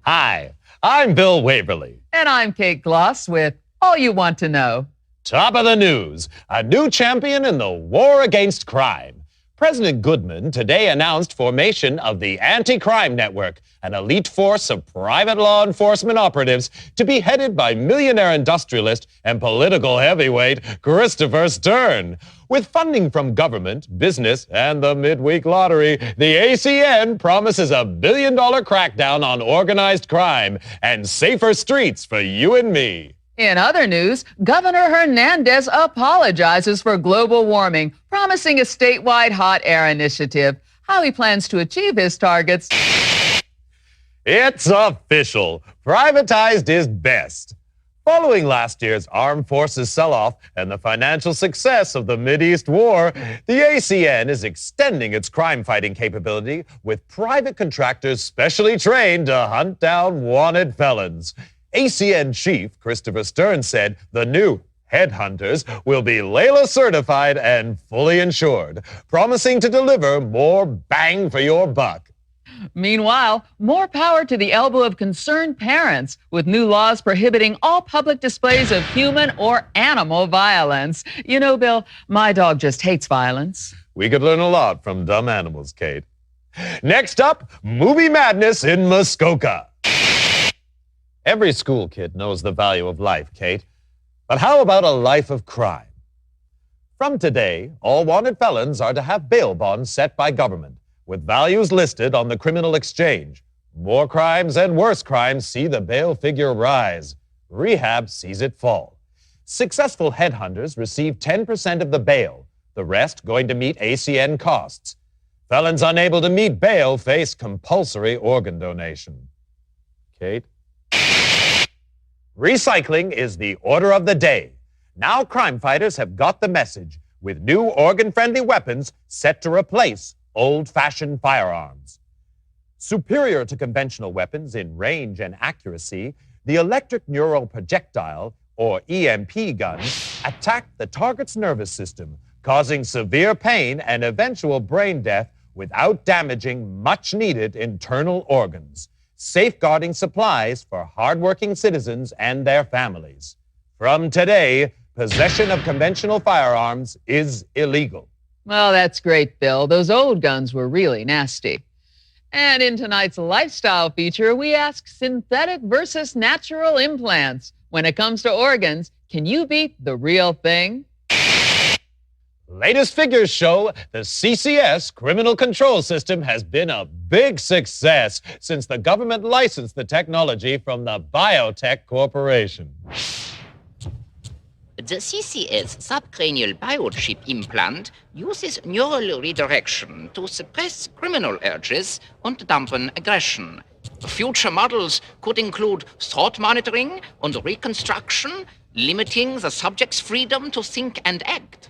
Hi, I'm Bill Waverly. And I'm Kate Gloss with All You Want to Know. Top of the news, a new champion in the war against crime. President Goodman today announced formation of the Anti-Crime Network, an elite force of private law enforcement operatives to be headed by millionaire industrialist and political heavyweight Christopher Stern. With funding from government, business, and the midweek lottery, the ACN promises a $1 billion crackdown on organized crime and safer streets for you and me. In other news, Governor Hernandez apologizes for global warming, promising a statewide hot air initiative. How he plans to achieve his targets. It's official. Privatized is best. Following last year's armed forces sell-off and the financial success of the Mideast War, the ACN is extending its crime-fighting capability with private contractors specially trained to hunt down wanted felons. ACN Chief Christopher Stern said the new Headhunters will be Layla certified and fully insured, promising to deliver more bang for your buck. Meanwhile, more power to the elbow of concerned parents with new laws prohibiting all public displays of human or animal violence. You know, Bill, my dog just hates violence. We could learn a lot from dumb animals, Kate. Next up, movie madness in Muskoka. Every school kid knows the value of life, Kate. But how about a life of crime? From today, all wanted felons are to have bail bonds set by government, with values listed on the criminal exchange. More crimes and worse crimes see the bail figure rise. Rehab sees it fall. Successful headhunters receive 10% of the bail, the rest going to meet ACN costs. Felons unable to meet bail face compulsory organ donation. Kate? Recycling is the order of the day. Now crime fighters have got the message, with new organ-friendly weapons set to replace old-fashioned firearms. Superior to conventional weapons in range and accuracy, the electric neural projectile, or EMP guns, attack the target's nervous system, causing severe pain and eventual brain death without damaging much-needed internal organs, safeguarding supplies for hardworking citizens and their families. From today, possession of conventional firearms is illegal. Well, that's great, Bill. Those old guns were really nasty. And in tonight's lifestyle feature, we ask synthetic versus natural implants. When it comes to organs, can you beat the real thing? Latest figures show the CCS criminal control system has been a big success since the government licensed the technology from the Biotech Corporation. The CCS subcranial biochip implant uses neural redirection to suppress criminal urges and dampen aggression. Future models could include thought monitoring and reconstruction, limiting the subject's freedom to think and act.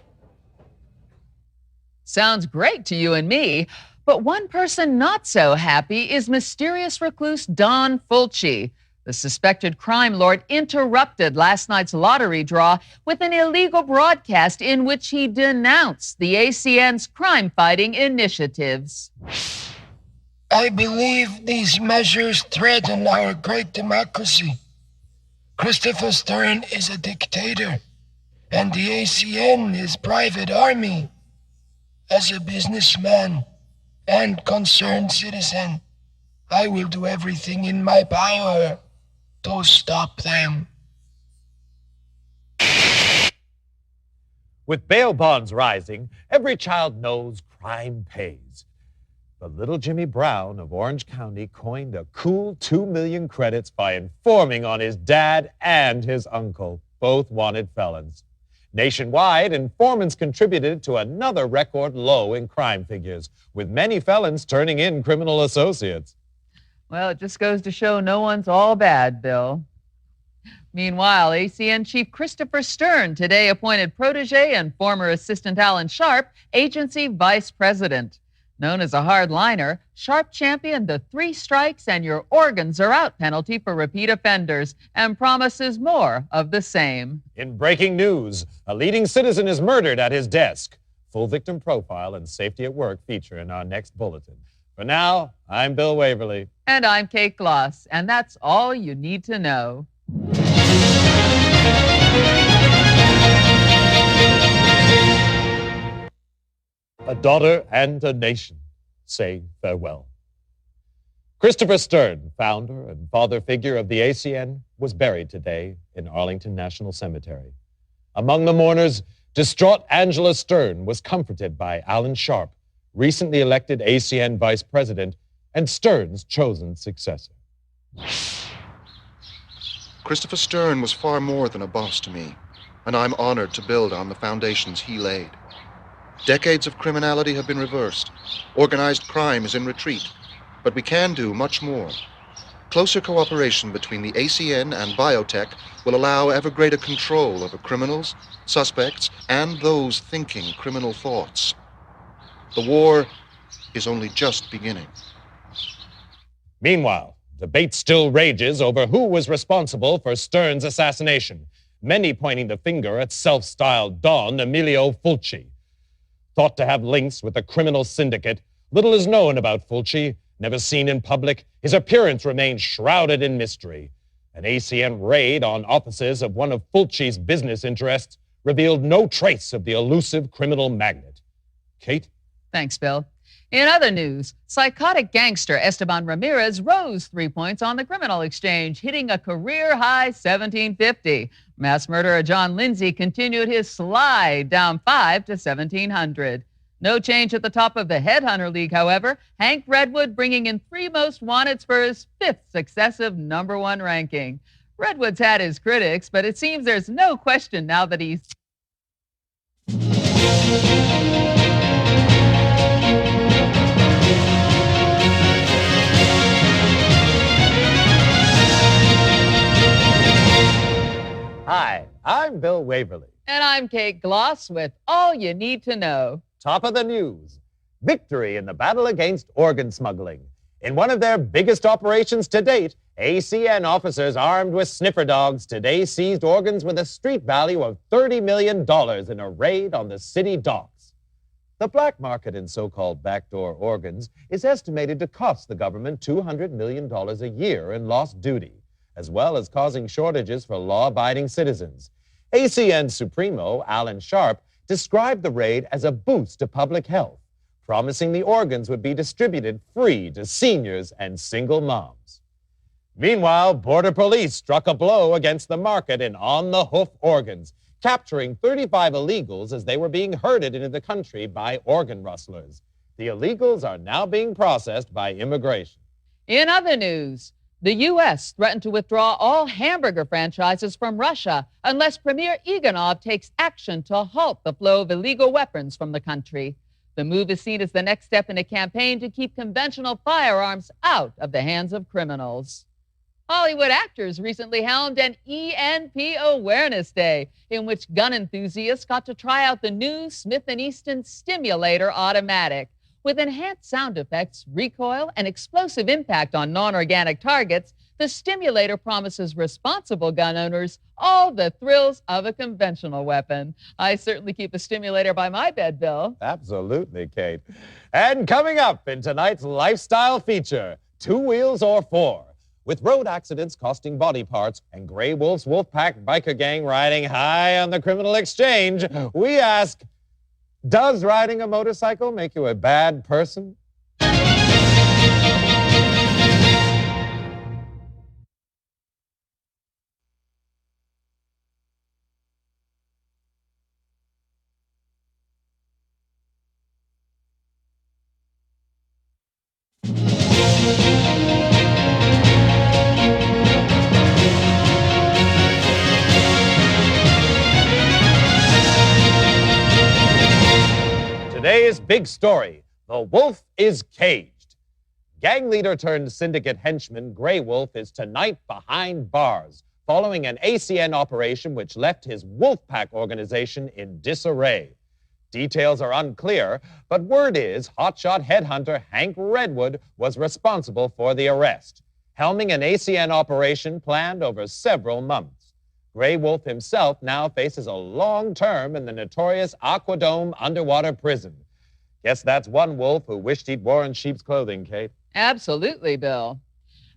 Sounds great to you and me, but one person not so happy is mysterious recluse Don Fulci. The suspected crime lord interrupted last night's lottery draw with an illegal broadcast in which he denounced the ACN's crime-fighting initiatives. I believe these measures threaten our great democracy. Christopher Stern is a dictator, and the ACN is private army. As a businessman and concerned citizen, I will do everything in my power to stop them. With bail bonds rising, every child knows crime pays. But little Jimmy Brown of Orange County coined a cool 2 million credits by informing on his dad and his uncle, both wanted felons. Nationwide, informants contributed to another record low in crime figures, with many felons turning in criminal associates. Well, it just goes to show no one's all bad, Bill. Meanwhile, ACN Chief Christopher Stern today appointed protege and former assistant Alan Sharp agency vice president. Known as a hardliner, Sharp championed the 3 strikes and your organs are out penalty for repeat offenders and promises more of the same. In breaking news, a leading citizen is murdered at his desk. Full victim profile and safety at work feature in our next bulletin. For now, I'm Bill Waverly. And I'm Kate Gloss, and that's all you need to know. A daughter and a nation say farewell. Christopher Stern, founder and father figure of the ACN, was buried today in Arlington National Cemetery. Among the mourners, distraught Angela Stern was comforted by Alan Sharp, recently elected ACN vice president and Stern's chosen successor. Christopher Stern was far more than a boss to me, and I'm honored to build on the foundations he laid. Decades of criminality have been reversed. Organized crime is in retreat, but we can do much more. Closer cooperation between the ACN and biotech will allow ever greater control over criminals, suspects, and those thinking criminal thoughts. The war is only just beginning. Meanwhile, debate still rages over who was responsible for Stern's assassination, many pointing the finger at self-styled Don Emilio Fulci. Thought to have links with a criminal syndicate, little is known about Fulci. Never seen in public, his appearance remains shrouded in mystery. An ACN raid on offices of one of Fulci's business interests revealed no trace of the elusive criminal magnate. Kate? Thanks, Bill. In other news, psychotic gangster Esteban Ramirez rose 3 points on the criminal exchange, hitting a career-high 1750. Mass murderer John Lindsay continued his slide down 5 to 1700. No change at the top of the Headhunter League, however. Hank Redwood bringing in 3 most wanteds for his 5th successive #1 ranking. Redwood's had his critics, but it seems there's no question now that he's... Hi, I'm Bill Waverly. And I'm Kate Gloss with all you need to know. Top of the news. Victory in the battle against organ smuggling. In one of their biggest operations to date, ACN officers armed with sniffer dogs today seized organs with a street value of $30 million in a raid on the city docks. The black market in so-called backdoor organs is estimated to cost the government $200 million a year in lost duty, as well as causing shortages for law-abiding citizens. ACN Supremo Alan Sharp described the raid as a boost to public health, promising the organs would be distributed free to seniors and single moms. Meanwhile, Border Police struck a blow against the market in on-the-hoof organs, capturing 35 illegals as they were being herded into the country by organ rustlers. The illegals are now being processed by immigration. In other news, the U.S. threatened to withdraw all hamburger franchises from Russia unless Premier Iganov takes action to halt the flow of illegal weapons from the country. The move is seen as the next step in a campaign to keep conventional firearms out of the hands of criminals. Hollywood actors recently held an ENP Awareness Day, in which gun enthusiasts got to try out the new Smith & Easton Stimulator Automatic. With enhanced sound effects, recoil, and explosive impact on non-organic targets, the Stimulator promises responsible gun owners all the thrills of a conventional weapon. I certainly keep a Stimulator by my bed, Bill. Absolutely, Kate. And coming up in tonight's lifestyle feature, 2 wheels or 4. With road accidents costing body parts and Grey Wolf's Wolfpack biker gang riding high on the criminal exchange, we ask, does riding a motorcycle make you a bad person? Today's big story, the wolf is caged. Gang leader turned syndicate henchman Grey Wolf is tonight behind bars, following an ACN operation which left his Wolfpack organization in disarray. Details are unclear, but word is hotshot headhunter Hank Redwood was responsible for the arrest, helming an ACN operation planned over several months. Grey Wolf himself now faces a long term in the notorious Aquadome underwater prison. Guess that's one wolf who wished he'd worn sheep's clothing, Kate. Absolutely, Bill.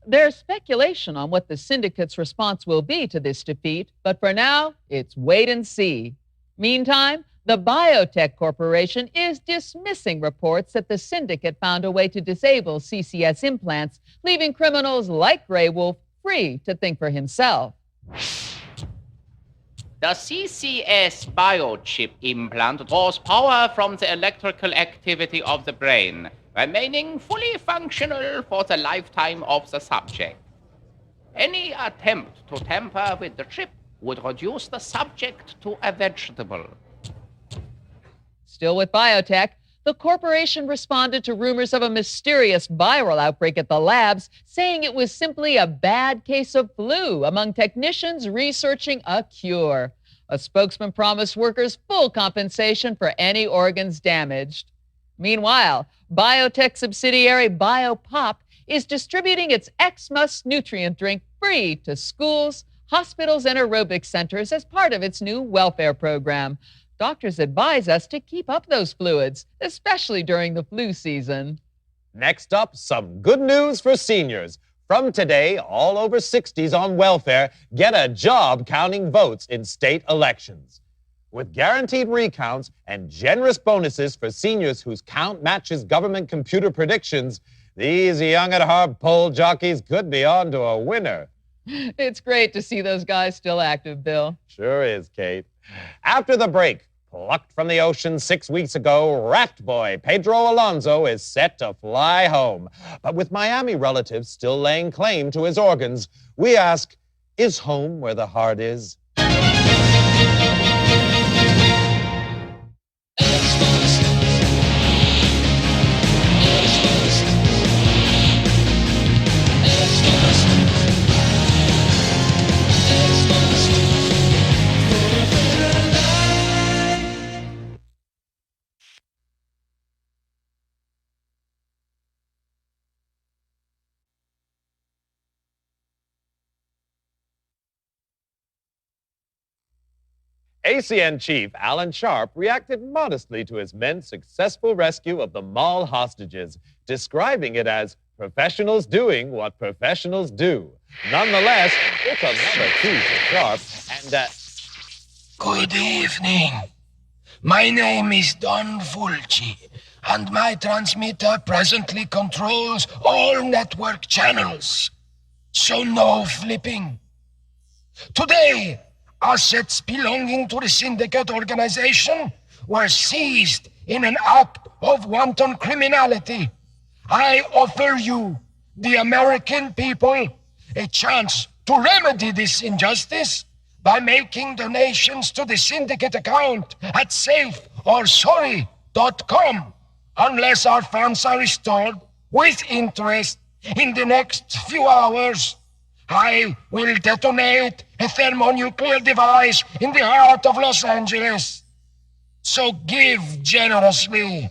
There's speculation on what the syndicate's response will be to this defeat, but for now, it's wait and see. Meantime, the Biotech Corporation is dismissing reports that the syndicate found a way to disable CCS implants, leaving criminals like Grey Wolf free to think for himself. The CCS biochip implant draws power from the electrical activity of the brain, remaining fully functional for the lifetime of the subject. Any attempt to tamper with the chip would reduce the subject to a vegetable. Still with biotech, the corporation responded to rumors of a mysterious viral outbreak at the labs, saying it was simply a bad case of flu among technicians researching a cure. A spokesman promised workers full compensation for any organs damaged. Meanwhile, biotech subsidiary Biopop is distributing its Xmas nutrient drink free to schools, hospitals, and aerobic centers as part of its new welfare program. Doctors advise us to keep up those fluids, especially during the flu season. Next up, some good news for seniors. From today, all over 60s on welfare get a job counting votes in state elections. With guaranteed recounts and generous bonuses for seniors whose count matches government computer predictions, these young at heart poll jockeys could be on to a winner. It's great to see those guys still active, Bill. Sure is, Kate. After the break, plucked from the ocean 6 weeks ago, Raft Boy Pedro Alonso is set to fly home. But with Miami relatives still laying claim to his organs, we ask, is home where the heart is? ACN chief Alan Sharp reacted modestly to his men's successful rescue of the mall hostages, describing it as professionals doing what professionals do. Nonetheless, it's another key to Sharp, and Good evening. My name is Don Fulci, and my transmitter presently controls all network channels. So no flipping. Today, assets belonging to the syndicate organization were seized in an act of wanton criminality. I offer you, the American people, a chance to remedy this injustice by making donations to the syndicate account at safeorsorry.com, unless our funds are restored with interest in the next few hours. I will detonate a thermonuclear device in the heart of Los Angeles. So give generously.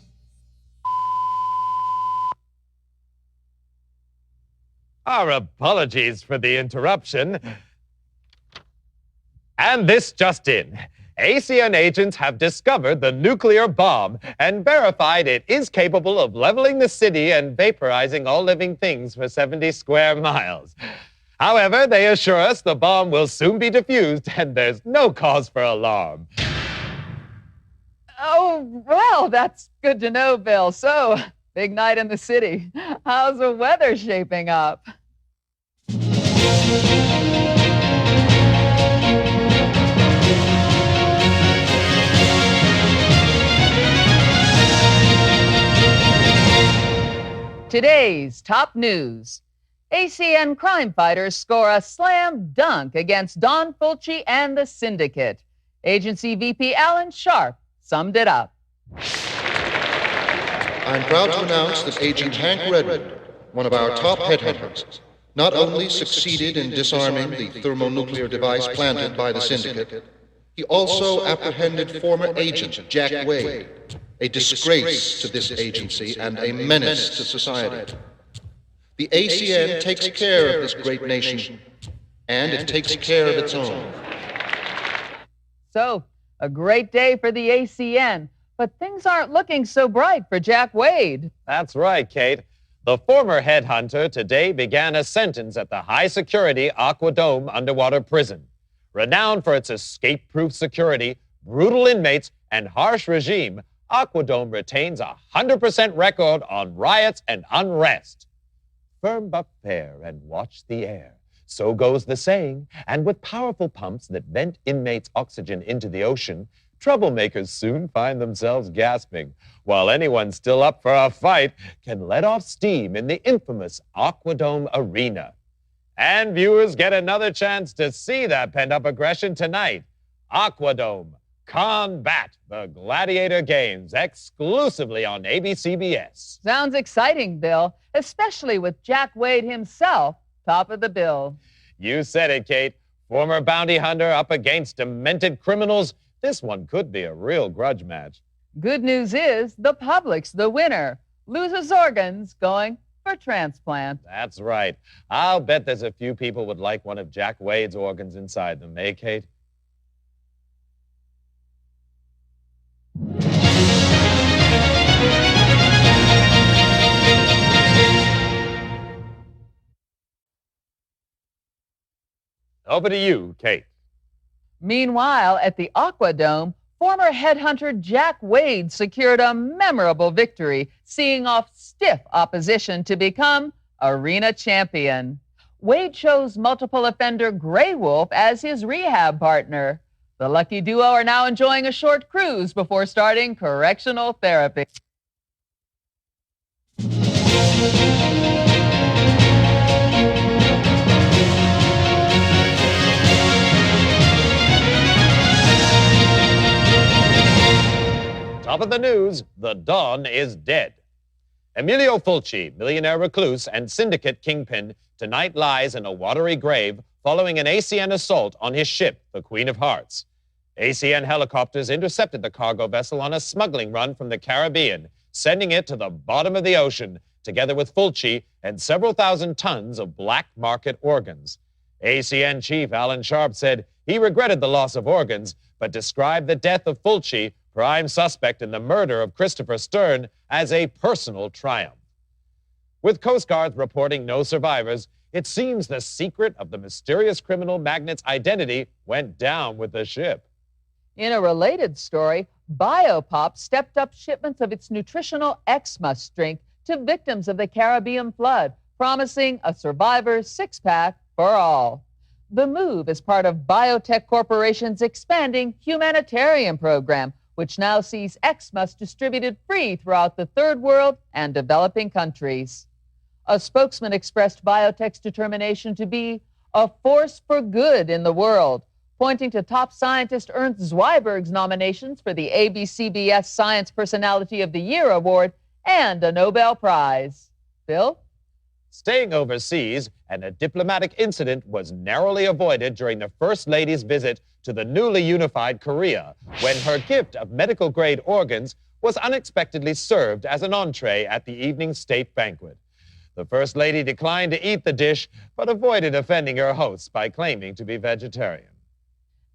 our apologies for the interruption. And this just in. ACN agents have discovered the nuclear bomb and verified it is capable of leveling the city and vaporizing all living things for 70 square miles. However, they assure us the bomb will soon be defused and there's no cause for alarm. Oh, well, that's good to know, Bill. So, big night in the city. How's the weather shaping up? Today's top news. ACN crime fighters score a slam dunk against Don Fulci and the Syndicate. Agency VP Alan Sharp summed it up. I'm proud to announce that Agent Hank Redwood, one of our top headhunters, not only succeeded in disarming the thermonuclear device planted by the Syndicate, He also apprehended former agent Jack Wade, a disgrace to this agency and a menace to society. The ACN takes care of this great nation, and it takes care of its own. So, a great day for the ACN, but things aren't looking so bright for Jack Wade. That's right, Kate. The former headhunter today began a sentence at the high-security Aqua Dome underwater prison. Renowned for its escape-proof security, brutal inmates, and harsh regime, Aqua Dome retains a 100% record on riots and unrest. Firm but fair and watch the air. So goes the saying, and with powerful pumps that vent inmates' oxygen into the ocean, troublemakers soon find themselves gasping, while anyone still up for a fight can let off steam in the infamous Aqua Dome arena. And viewers get another chance to see that pent-up aggression tonight. Aqua Dome, Combat, the Gladiator Games, exclusively on ABCBS. Sounds exciting, Bill, especially with Jack Wade himself top of the bill. You said it, Kate. Former bounty hunter up against demented criminals. This one could be a real grudge match. Good news is the public's the winner. Loses organs going for transplant. That's right. I'll bet there's a few people would like one of Jack Wade's organs inside them, eh, Kate? Over to you, Kate. Meanwhile, at the Aqua Dome, former headhunter Jack Wade secured a memorable victory, seeing off stiff opposition to become arena champion. Wade chose multiple offender Grey Wolf as his rehab partner. The lucky duo are now enjoying a short cruise before starting correctional therapy. Top of the news, the Don is dead. Emilio Fulci, millionaire recluse and syndicate kingpin, tonight lies in a watery grave following an ACN assault on his ship, the Queen of Hearts. ACN helicopters intercepted the cargo vessel on a smuggling run from the Caribbean, sending it to the bottom of the ocean, together with Fulci and several thousand tons of black market organs. ACN chief Alan Sharp said he regretted the loss of organs, but described the death of Fulci, prime suspect in the murder of Christopher Stern, as a personal triumph. With Coast Guards reporting no survivors, it seems the secret of the mysterious criminal magnate's identity went down with the ship. In a related story, Biopop stepped up shipments of its nutritional Xmas drink to victims of the Caribbean flood, promising a survivor's six-pack for all. The move is part of Biotech Corporation's expanding humanitarian program, which now sees Xmas distributed free throughout the Third World and developing countries. A spokesman expressed Biotech's determination to be a force for good in the world, pointing to top scientist Ernst Zweiberg's nominations for the ABCBS Science Personality of the Year award and a Nobel Prize. Bill? Staying overseas, and a diplomatic incident was narrowly avoided during the First Lady's visit to the newly unified Korea, when her gift of medical-grade organs was unexpectedly served as an entree at the evening state banquet. The First Lady declined to eat the dish, but avoided offending her hosts by claiming to be vegetarian.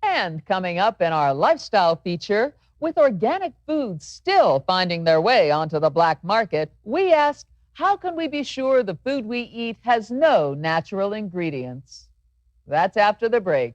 And coming up in our lifestyle feature, with organic foods still finding their way onto the black market, we ask, how can we be sure the food we eat has no natural ingredients? That's after the break.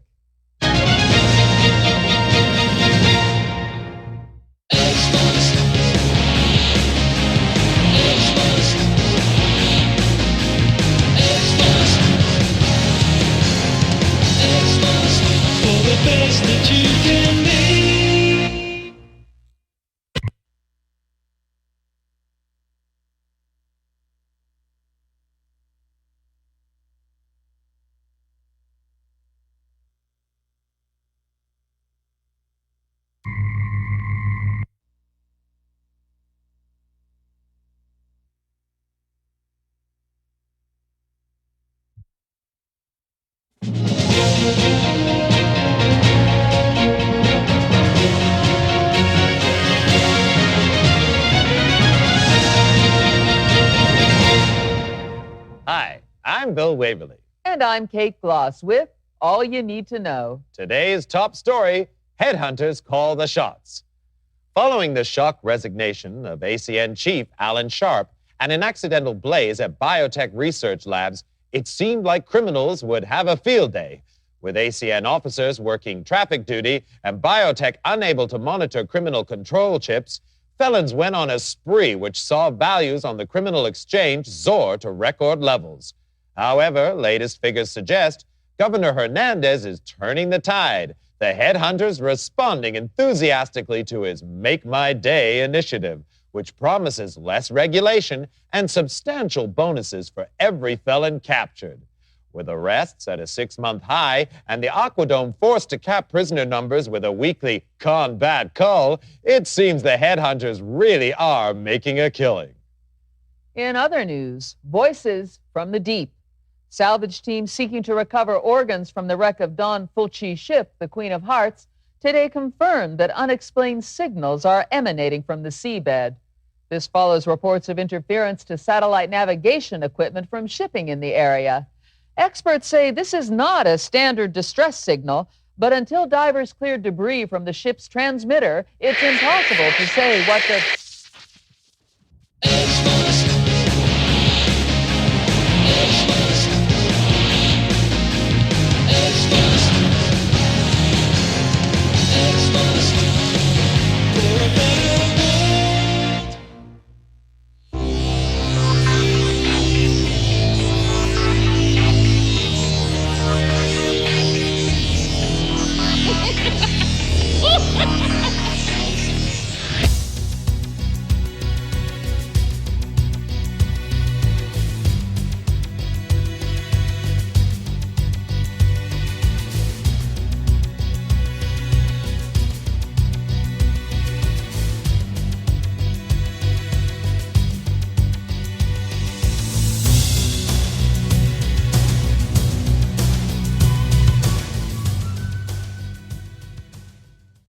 I'm Bill Waverly. And I'm Kate Gloss with All You Need to Know. Today's top story, Headhunters call the shots. Following the shock resignation of ACN chief Alan Sharp and an accidental blaze at biotech research labs, it seemed like criminals would have a field day. With ACN officers working traffic duty and biotech unable to monitor criminal control chips, felons went on a spree which saw values on the criminal exchange soar to record levels. However, latest figures suggest Governor Hernandez is turning the tide, the headhunters responding enthusiastically to his Make My Day initiative, which promises less regulation and substantial bonuses for every felon captured. With arrests at a 6-month high and the Aquadome forced to cap prisoner numbers with a weekly combat call, it seems the headhunters really are making a killing. In other news, voices from the deep. Salvage teams seeking to recover organs from the wreck of Don Fulci's ship, the Queen of Hearts, today confirmed that unexplained signals are emanating from the seabed. This follows reports of interference to satellite navigation equipment from shipping in the area. Experts say this is not a standard distress signal, but until divers cleared debris from the ship's transmitter, it's impossible to say what the... It's